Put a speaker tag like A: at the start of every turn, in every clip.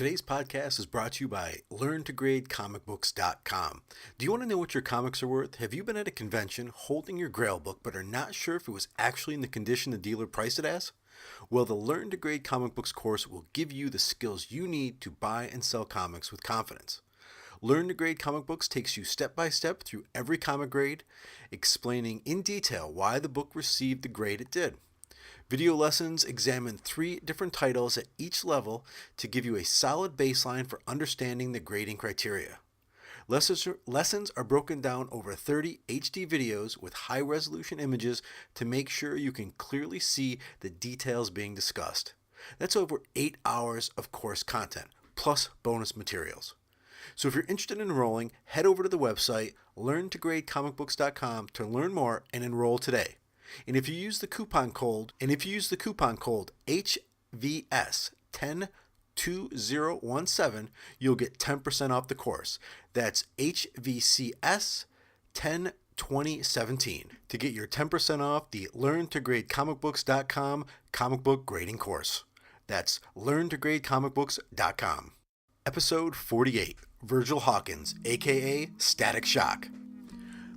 A: Today's podcast is brought to you by LearnToGradeComicBooks.com. Do you want to know what your comics are worth? Have you been at a convention holding your Grail book but are not sure if it was actually in the condition the dealer priced it as? Well, the Learn to Grade Comic Books course will give you the skills you need to buy and sell comics with confidence. Learn to Grade Comic Books takes you step by step through every comic grade, explaining in detail why the book received the grade it did. Video lessons examine 3 different titles at each level to give you a solid baseline for understanding the grading criteria. Lessons are broken down over 30 HD videos with high-resolution images to make sure you can clearly see the details being discussed. That's over 8 hours of course content, plus bonus materials. So if you're interested in enrolling, head over to the website LearnToGradeComicBooks.com to learn more and enroll today. And if you use the coupon code HVS102017, you'll get 10% off the course. That's HVCS102017 to get your 10% off the LearnToGradeComicBooks.com comic book grading course. That's LearnToGradeComicBooks.com. Episode 48, Virgil Hawkins, a.k.a. Static Shock.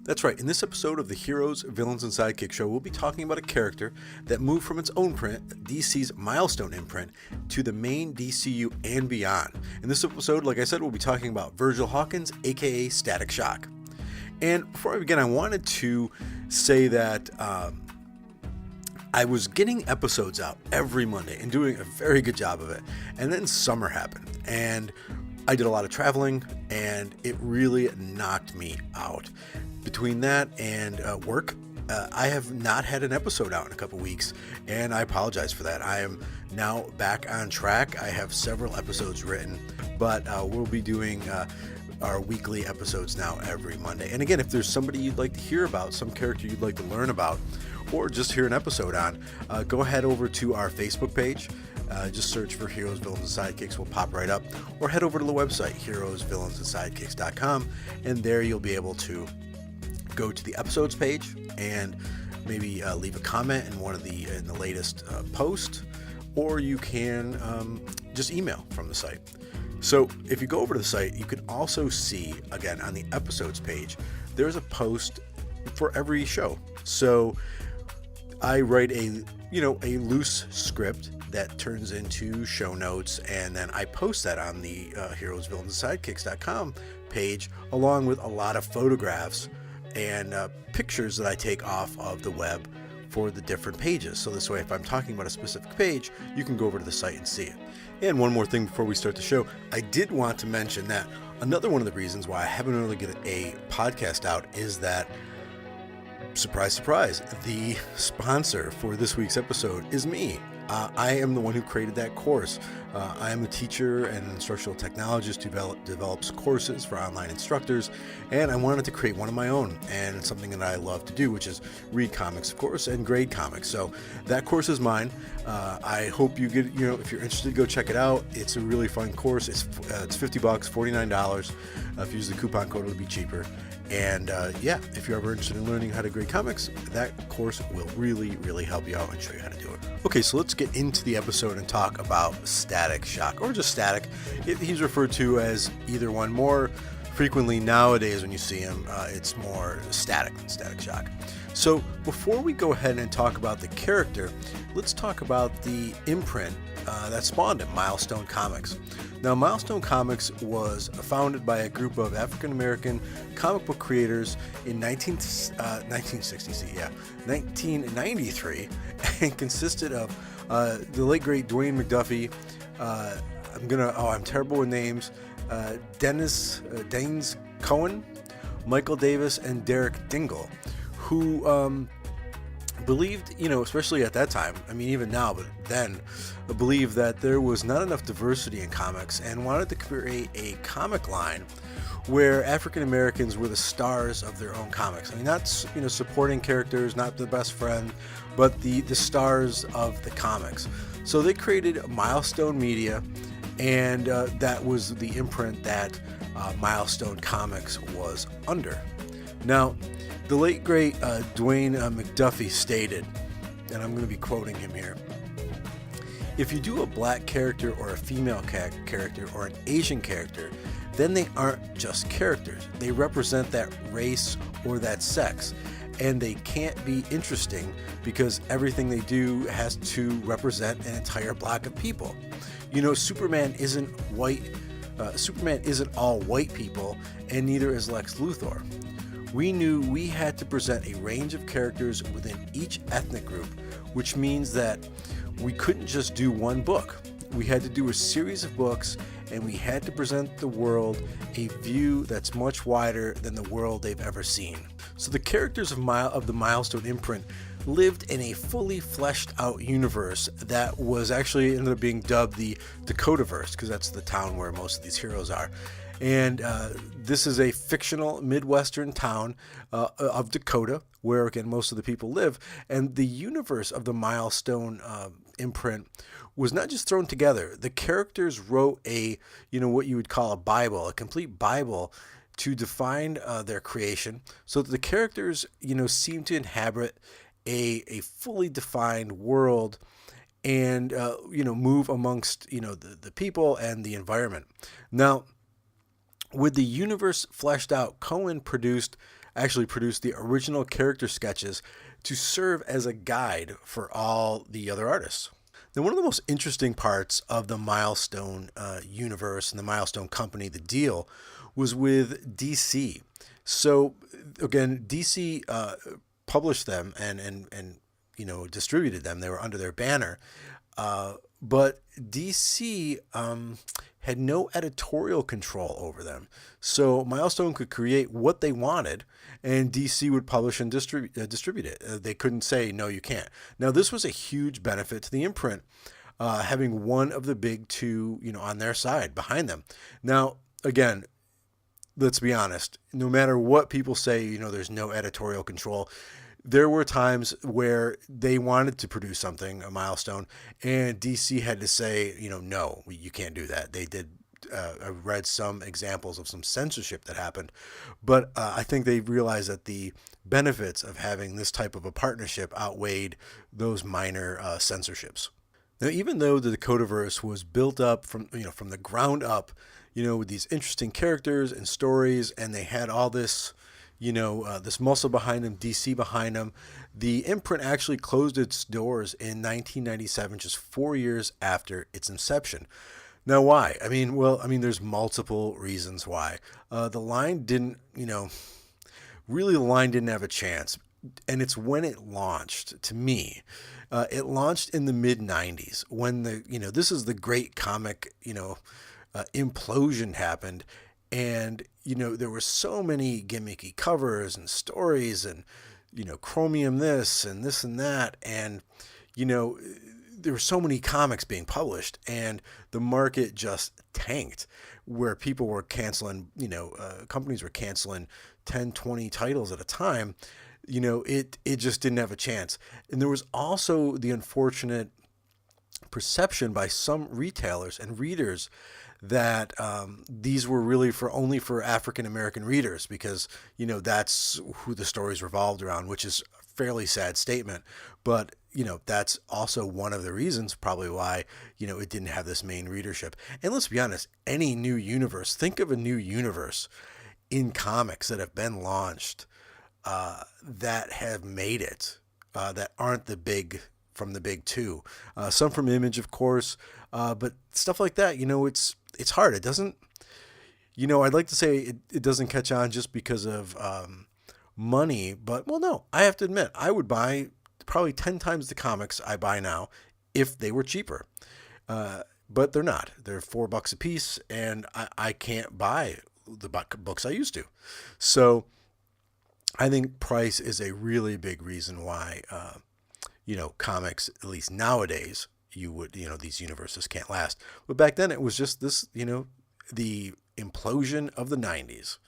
A: That's right, in this episode of the Heroes, Villains, and Sidekicks Show, we'll be talking about a character that moved from its own print, DC's Milestone imprint, to the main DCU and beyond. In this episode, like I said, we'll be talking about Virgil Hawkins, aka Static Shock. And before I begin, I wanted to say that I was getting episodes out every Monday and doing a very good job of it. And then summer happened, and I did a lot of traveling, and it really knocked me out. Between that and work, I have not had an episode out in a couple weeks, and I apologize for that. I am now back on track. I have several episodes written, but we'll be doing our weekly episodes now every Monday. And again, if there's somebody you'd like to hear about, some character you'd like to learn about, or just hear an episode on, go ahead over to our Facebook page. Just search for Heroes, Villains, and Sidekicks. Will pop right up. Or head over to the website, heroesvillainsandsidekicks.com, and there you'll be able to go to the episodes page and maybe leave a comment in in the latest post, or you can just email from the site. So if you go over to the site, you can also see, again, on the episodes page, there's a post for every show. So I write a loose script that turns into show notes, and then I post that on the heroesvillainsandsidekicks.com page, along with a lot of photographs and pictures that I take off of the web for the different pages. So this way, if I'm talking about a specific page, you can go over to the site and see it. And one more thing before we start the show, I did want to mention that another one of the reasons why I haven't really get a podcast out is that, surprise, surprise, the sponsor for this week's episode is me. I am the one who created that course. I am a teacher and instructional technologist who develops courses for online instructors, and I wanted to create one of my own, and something that I love to do, which is read comics, of course, and grade comics. So that course is mine. I hope you get, if you're interested, go check it out. It's a really fun course. It's $50, $49. If you use the coupon code, it'll be cheaper. And if you're ever interested in learning how to grade comics, that course will really, really help you out and show you how to do it. Okay, so let's get into the episode and talk about Static Shock, or just Static. He's referred to as either one. More frequently nowadays when you see him, it's more Static than Static Shock. So before we go ahead and talk about the character, let's talk about the imprint that spawned it, Milestone Comics. Now, Milestone Comics was founded by a group of African-American comic book creators in 1993, and consisted of the late great Dwayne McDuffie. I'm terrible with names. Daines Cohen, Michael Davis, and Derek Dingle, who believed, especially at that time, even now, but then, believed that there was not enough diversity in comics and wanted to create a comic line where African Americans were the stars of their own comics. Not supporting characters, not the best friend, but the stars of the comics. So they created Milestone Media, and that was the imprint that Milestone Comics was under. Now, the late great Dwayne McDuffie stated, and I'm going to be quoting him here, If you do a black character or a female character or an Asian character, then they aren't just characters. They represent that race or that sex. And they can't be interesting because everything they do has to represent an entire block of people. You know, Superman isn't white. Superman isn't all white people, and neither is Lex Luthor. We knew we had to present a range of characters within each ethnic group, which means that we couldn't just do one book. We had to do a series of books, and we had to present the world a view that's much wider than the world they've ever seen. So the characters of the Milestone imprint lived in a fully fleshed out universe that was actually ended up being dubbed the Dakotaverse, because that's the town where most of these heroes are. And this is a fictional Midwestern town of Dakota, where, again, most of the people live. And the universe of the Milestone imprint was not just thrown together. The characters wrote what you would call a Bible, a complete Bible, to define their creation, so that the characters, seem to inhabit a fully defined world and, move amongst, the people and the environment. Now, with the universe fleshed out, Cohen actually produced the original character sketches to serve as a guide for all the other artists. Now, one of the most interesting parts of the Milestone universe and the Milestone company, the deal, was with DC. So, again, DC published them and distributed them. They were under their banner. But DC had no editorial control over them. So Milestone could create what they wanted, and DC would publish and distribute it. They couldn't say, no, you can't. Now, this was a huge benefit to the imprint, having one of the big two, on their side, behind them. Now, again, let's be honest, no matter what people say, there's no editorial control. There were times where they wanted to produce something, a Milestone, and DC had to say, no, you can't do that. They did. I read some examples of some censorship that happened, but I think they realized that the benefits of having this type of a partnership outweighed those minor censorships. Now, even though the Dakotaverse was built up from the ground up, with these interesting characters and stories, and they had all this, this muscle behind them, DC behind them, the imprint actually closed its doors in 1997, just 4 years after its inception. Now, why? There's multiple reasons why. The line didn't, really the line didn't have a chance. And it's when it launched, to me. It launched in the mid-90s when this is the great comic, implosion happened. And, there were so many gimmicky covers and stories and, chromium this and that. And, there were so many comics being published, and the market just tanked, where people were canceling, companies were canceling 10, 20 titles at a time. It just didn't have a chance. And there was also the unfortunate perception by some retailers and readers that these were really only for African American readers, because that's who the stories revolved around, which is a fairly sad statement. But that's also one of the reasons probably why it didn't have this main readership. And let's be honest, any new universe, think of a new universe in comics that have been launched that have made it, that aren't the big two. Some from Image, of course, but stuff like that, it's hard. It doesn't, I'd like to say it doesn't catch on just because of money, but, well, no, I have to admit, I would buy probably 10 times the comics I buy now if they were cheaper. But they're not. They're $4 a piece, and I can't buy the books I used to. So I think price is a really big reason why, comics, at least nowadays, these universes can't last. But back then it was just this, the implosion of the 90s.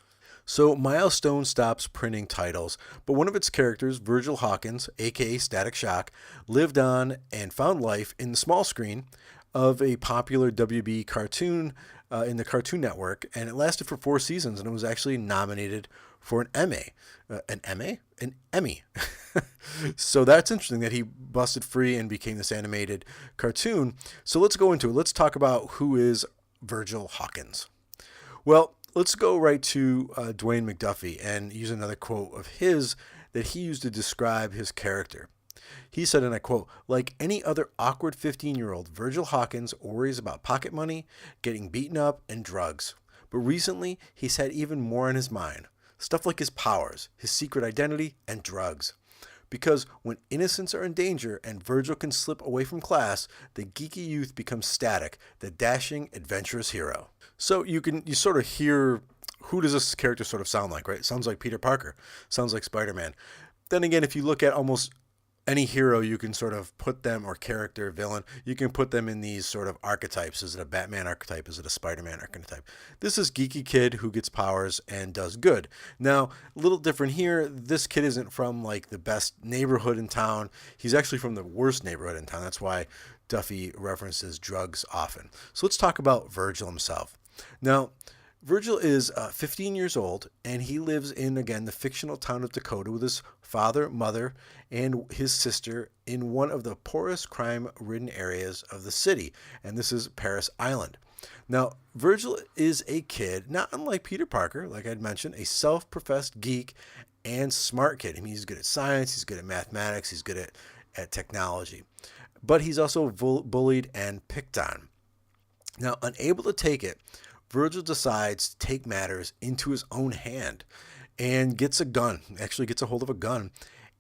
A: So Milestone stops printing titles, but one of its characters, Virgil Hawkins, a.k.a. Static Shock, lived on and found life in the small screen of a popular WB cartoon in the Cartoon Network, and it lasted for 4 seasons, and it was actually nominated for an Emmy. An Emmy. So that's interesting that he busted free and became this animated cartoon. So let's go into it. Let's talk about who is Virgil Hawkins. Well, let's go right to Dwayne McDuffie and use another quote of his that he used to describe his character. He said, and I quote, "Like any other awkward 15-year-old, Virgil Hawkins worries about pocket money, getting beaten up, and drugs. But recently, he's had even more on his mind. Stuff like his powers, his secret identity, and drugs. Because when innocents are in danger and Virgil can slip away from class, the geeky youth becomes Static, the dashing, adventurous hero." So you sort of hear, who does this character sort of sound like, right? It sounds like Peter Parker. Sounds like Spider-Man. Then again, if you look at almost any hero, you can sort of put them, or character, villain, you can put them in these sort of archetypes. Is it a Batman archetype? Is it a Spider-Man archetype? This is geeky kid who gets powers and does good. Now, a little different here. This kid isn't from like the best neighborhood in town. He's actually from the worst neighborhood in town. That's why Duffy references drugs often. So let's talk about Virgil himself. Now, Virgil is 15 years old, and he lives in, again, the fictional town of Dakota with his father, mother, and his sister in one of the poorest crime-ridden areas of the city, and this is Paris Island. Now, Virgil is a kid, not unlike Peter Parker, like I'd mentioned, a self-professed geek and smart kid. I mean, he's good at science, he's good at mathematics, he's good at technology. But he's also bullied and picked on. Now, unable to take it, Virgil decides to take matters into his own hand and gets a gun, actually gets a hold of a gun,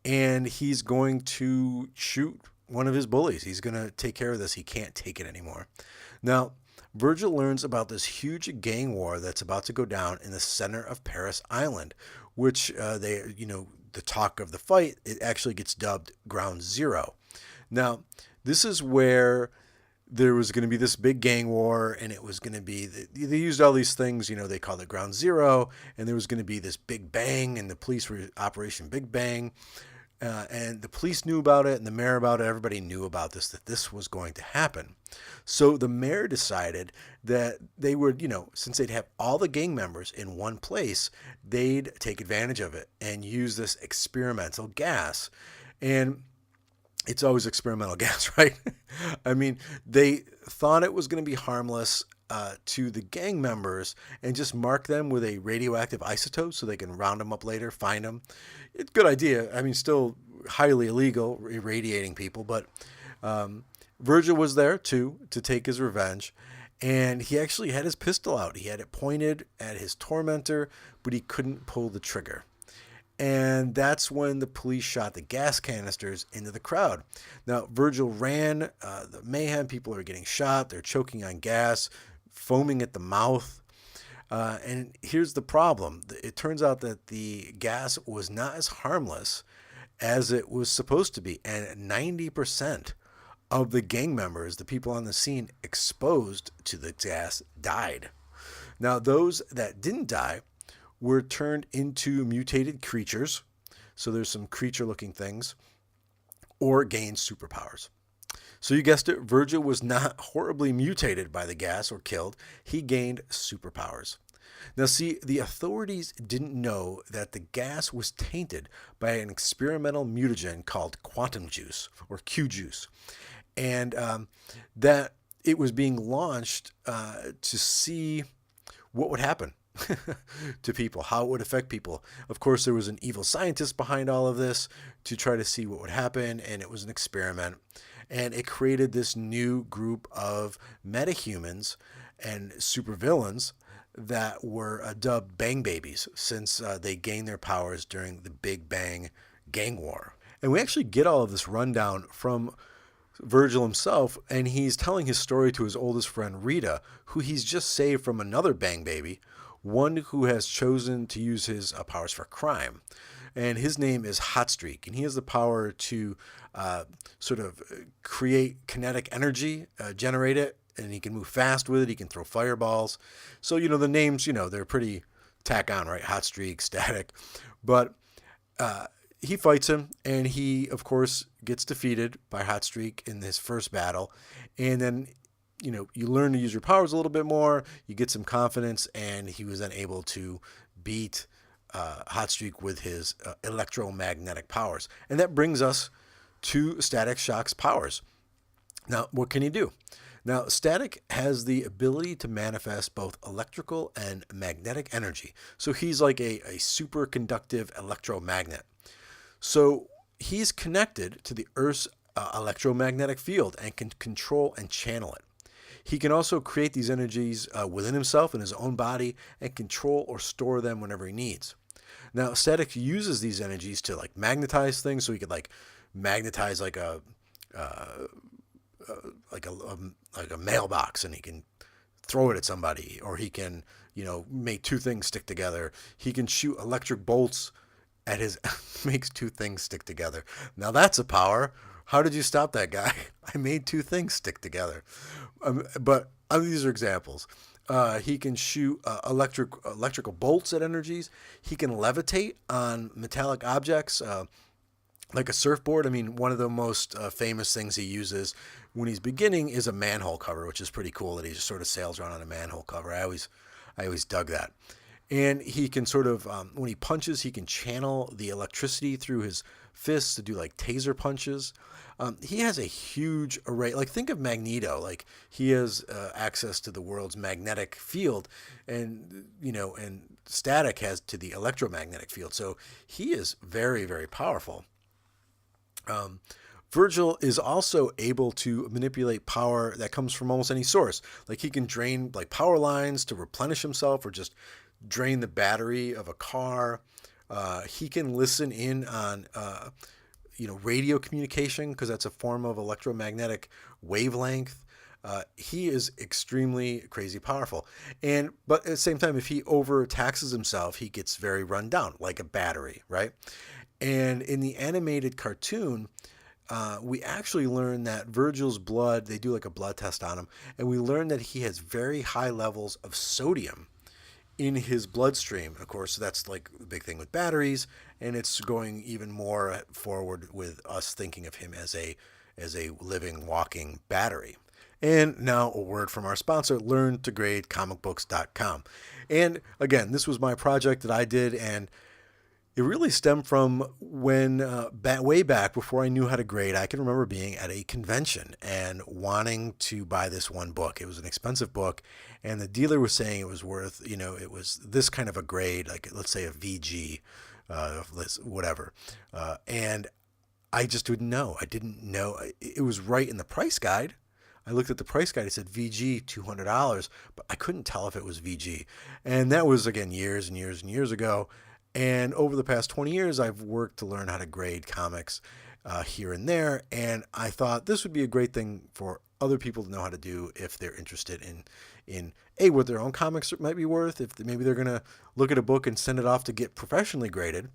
A: and he's going to shoot one of his bullies. He's going to take care of this. He can't take it anymore. Now, Virgil learns about this huge gang war that's about to go down in the center of Paris Island, which the talk of the fight, it actually gets dubbed Ground Zero. Now, this is where there was going to be this big gang war, and it was going to be, they used all these things, they called it Ground Zero, and there was going to be this big bang, and the police were Operation Big Bang, and the police knew about it, and the mayor about it, everybody knew about this, that this was going to happen. So the mayor decided that they would, since they'd have all the gang members in one place, they'd take advantage of it and use this experimental gas. And it's always experimental gas, right? I mean, they thought it was going to be harmless to the gang members and just mark them with a radioactive isotope so they can round them up later, find them. It's a good idea. I mean, still highly illegal, irradiating people, but Virgil was there too to take his revenge. And he actually had his pistol out. He had it pointed at his tormentor, but he couldn't pull the trigger. And that's when the police shot the gas canisters into the crowd. Now, Virgil ran, the mayhem, people are getting shot, they're choking on gas, foaming at the mouth. And here's the problem. It turns out that the gas was not as harmless as it was supposed to be. And 90% of the gang members, the people on the scene exposed to the gas, died. Now, those that didn't die were turned into mutated creatures, so there's some creature-looking things, or gained superpowers. So you guessed it, Virgil was not horribly mutated by the gas or killed. He gained superpowers. Now see, the authorities didn't know that the gas was tainted by an experimental mutagen called quantum juice, or Q juice, and that it was being launched to see what would happen to people, how it would affect people. Of course, there was an evil scientist behind all of this to try to see what would happen, and it was an experiment. And it created this new group of metahumans and supervillains that were dubbed Bang Babies, since they gained their powers during the Big Bang gang war. And we actually get all of this rundown from Virgil himself, and he's telling his story to his oldest friend Rita, who he's just saved from another Bang Baby, one who has chosen to use his powers for crime. And his name is Hotstreak, and he has the power to sort of create kinetic energy, generate it, and he can move fast with it. He can throw fireballs. So, the names, they're pretty tack on, right? Hotstreak, Static. But he fights him, and he, of course, gets defeated by Hotstreak in his first battle. And then you learn to use your powers a little bit more, you get some confidence, and he was then able to beat Hotstreak with his electromagnetic powers. And that brings us to Static Shock's powers. Now, what can he do? Now, Static has the ability to manifest both electrical and magnetic energy. So he's like a superconductive electromagnet. So he's connected to the Earth's electromagnetic field and can control and channel it. He can also create these energies within himself in his own body and control or store them whenever he needs. Now, Static uses these energies to like magnetize things, so he could like magnetize like a mailbox, and he can throw it at somebody, or he can make two things stick together. He can shoot electric bolts at his makes two things stick together. Now that's a power. How did you stop that guy? I made two things stick together. But these are examples. He can shoot electrical bolts at energies. He can levitate on metallic objects, like a surfboard. I mean, one of the most famous things he uses when he's beginning is a manhole cover, which is pretty cool that he just sort of sails around on a manhole cover. I always dug that. And he can sort of, when he punches, he can channel the electricity through his fists to do like taser punches. He has a huge array. Like, think of Magneto. Like, he has access to the world's magnetic field, and Static has to the electromagnetic field. So he is very, very powerful. Virgil is also able to manipulate power that comes from almost any source. Like, he can drain like power lines to replenish himself, or just drain the battery of a car. He can listen in on radio communication, because that's a form of electromagnetic wavelength. He is extremely crazy powerful. But at the same time, if he overtaxes himself, he gets very run down, like a battery, right? And in the animated cartoon, we actually learn that Virgil's blood, they do like a blood test on him, and we learn that he has very high levels of sodium in his bloodstream. Of course, that's like the big thing with batteries, and it's going even more forward with us thinking of him as a living, walking battery. And now a word from our sponsor, LearnToGradeComicBooks.com. And again, this was my project that I did, and it really stemmed from when, way back before I knew how to grade, I can remember being at a convention and wanting to buy this one book. It was an expensive book, and the dealer was saying it was worth, it was this kind of a grade, like let's say a VG, whatever. And I just didn't know. I didn't know. It was right in the price guide. I looked at the price guide. It said VG $200, but I couldn't tell if it was VG. And that was, again, years and years and years ago. And over the past 20 years, I've worked to learn how to grade comics here and there. And I thought this would be a great thing for other people to know how to do if they're interested in what their own comics might be worth. If maybe they're going to look at a book and send it off to get professionally graded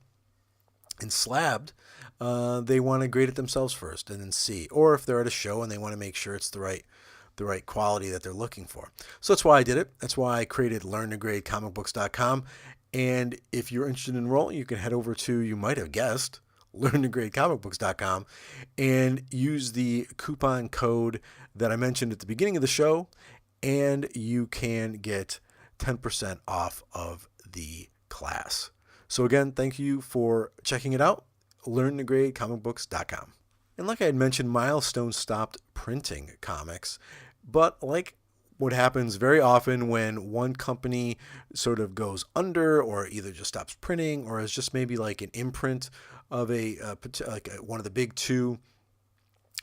A: and slabbed, they want to grade it themselves first and then see. Or if they're at a show and they want to make sure it's the right quality that they're looking for. So that's why I did it. That's why I created LearnToGradeComicBooks.com. And if you're interested in enrolling, you can head over to, you might have guessed, LearnToGradeComicBooks.com, and use the coupon code that I mentioned at the beginning of the show, and you can get 10% off of the class. So again, thank you for checking it out, LearnToGradeComicBooks.com. And like I had mentioned, Milestone stopped printing comics, but like what happens very often when one company sort of goes under, or either just stops printing, or is just maybe like an imprint of one of the big two,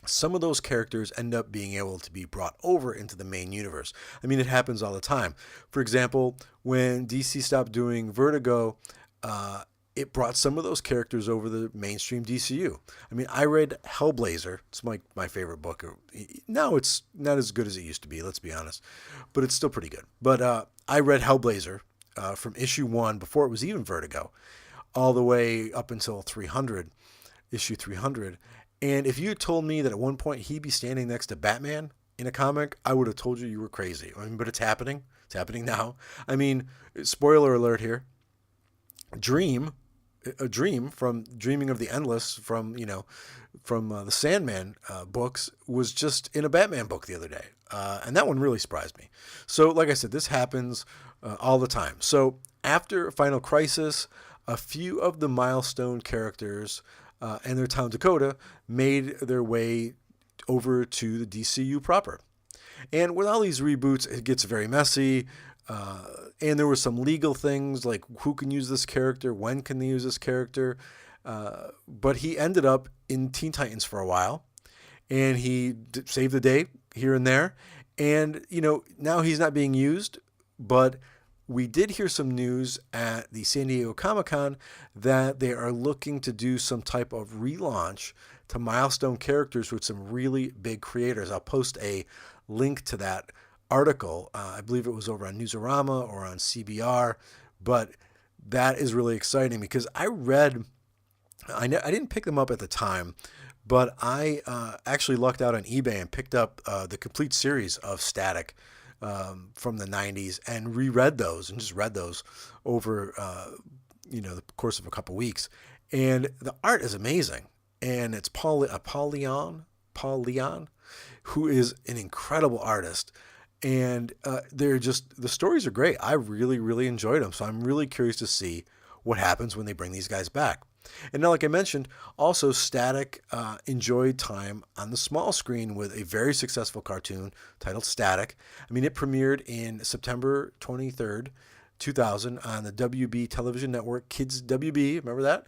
A: some of those characters end up being able to be brought over into the main universe. I mean, it happens all the time. For example, when DC stopped doing Vertigo, it brought some of those characters over the mainstream DCU. I mean, I read Hellblazer. It's my favorite book. Now it's not as good as it used to be, let's be honest, but it's still pretty good. But I read Hellblazer from issue 1 before it was even Vertigo, all the way up until issue 300. And if you had told me that at one point he'd be standing next to Batman in a comic, I would have told you were crazy. I mean, but it's happening. It's happening now. I mean, spoiler alert here. A dream from Dreaming of the Endless from the Sandman books was just in a Batman book the other day. and that one really surprised me. So, like I said, this happens all the time. So, after Final Crisis, a few of the Milestone characters and their town Dakota made their way over to the DCU proper. And with all these reboots, it gets very messy. And there were some legal things like who can use this character, when can they use this character. But he ended up in Teen Titans for a while, and he saved the day here and there. And, now he's not being used, but we did hear some news at the San Diego Comic-Con that they are looking to do some type of relaunch to Milestone characters with some really big creators. I'll post a link to that article. I believe it was over on Newsarama or on CBR, but that is really exciting because I didn't pick them up at the time, but I actually lucked out on eBay and picked up the complete series of Static from the 90s and reread those and just read those over the course of a couple weeks. And the art is amazing. And it's Paul Leon, who is an incredible artist. And the stories are great. I really, really enjoyed them. So I'm really curious to see what happens when they bring these guys back. And now, like I mentioned, also Static enjoyed time on the small screen with a very successful cartoon titled Static. I mean, it premiered in September 23rd, 2000 on the WB television network, Kids WB, remember that?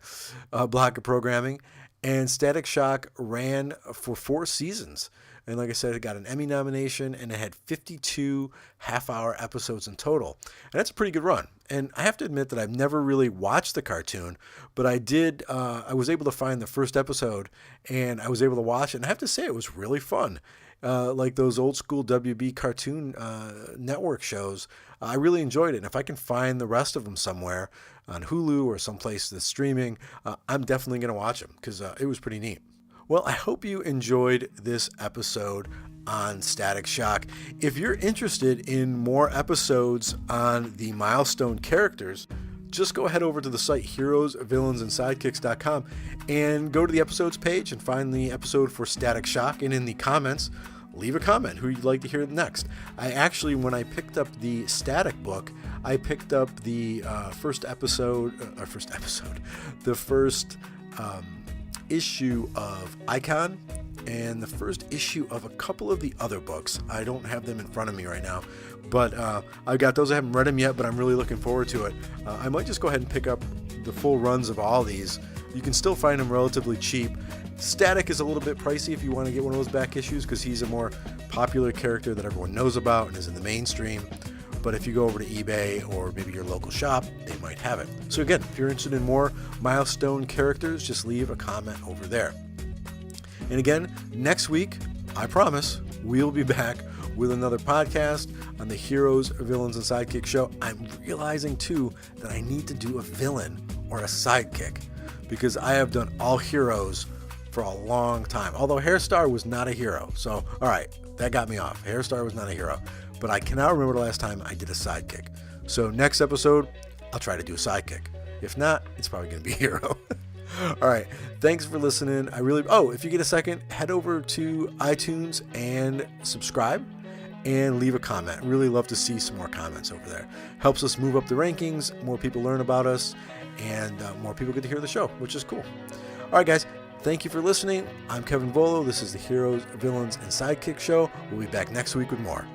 A: Block of programming. And Static Shock ran for 4 seasons. And like I said, it got an Emmy nomination, and it had 52 half-hour episodes in total. And that's a pretty good run. And I have to admit that I've never really watched the cartoon, but I did. I was able to find the first episode, and I was able to watch it. And I have to say, it was really fun. Like those old school WB Cartoon Network shows, I really enjoyed it. And if I can find the rest of them somewhere on Hulu or someplace that's streaming, I'm definitely going to watch them because it was pretty neat. Well, I hope you enjoyed this episode on Static Shock. If you're interested in more episodes on the Milestone characters, just go ahead over to the site heroesvillainsandsidekicks.com and go to the episodes page and find the episode for Static Shock, and in the comments leave a comment who you'd like to hear next. I actually, when I picked up the Static book, I picked up the first issue of Icon and the first issue of a couple of the other books. I don't have them in front of me right now, but I got those. I haven't read them yet, but I'm really looking forward to it. I might just go ahead and pick up the full runs of all these. You can still find them relatively cheap. Static is a little bit pricey if you want to get one of those back issues because he's a more popular character that everyone knows about and is in the mainstream. But if you go over to eBay or maybe your local shop, they might have it. So again, if you're interested in more Milestone characters, just leave a comment over there. And again, next week, I promise, we'll be back with another podcast on the Heroes, Villains, and Sidekicks Show. I'm realizing, too, that I need to do a villain or a sidekick because I have done all heroes for a long time. Although Hairstar was not a hero. So, all right, that got me off. Hairstar was not a hero. But I cannot remember the last time I did a sidekick. So next episode, I'll try to do a sidekick. If not, it's probably going to be a hero. All right. Thanks for listening. If you get a second, head over to iTunes and subscribe and leave a comment. Really love to see some more comments over there. Helps us move up the rankings. More people learn about us, and more people get to hear the show, which is cool. All right, guys. Thank you for listening. I'm Kevin Volo. This is the Heroes, Villains, and Sidekicks Show. We'll be back next week with more.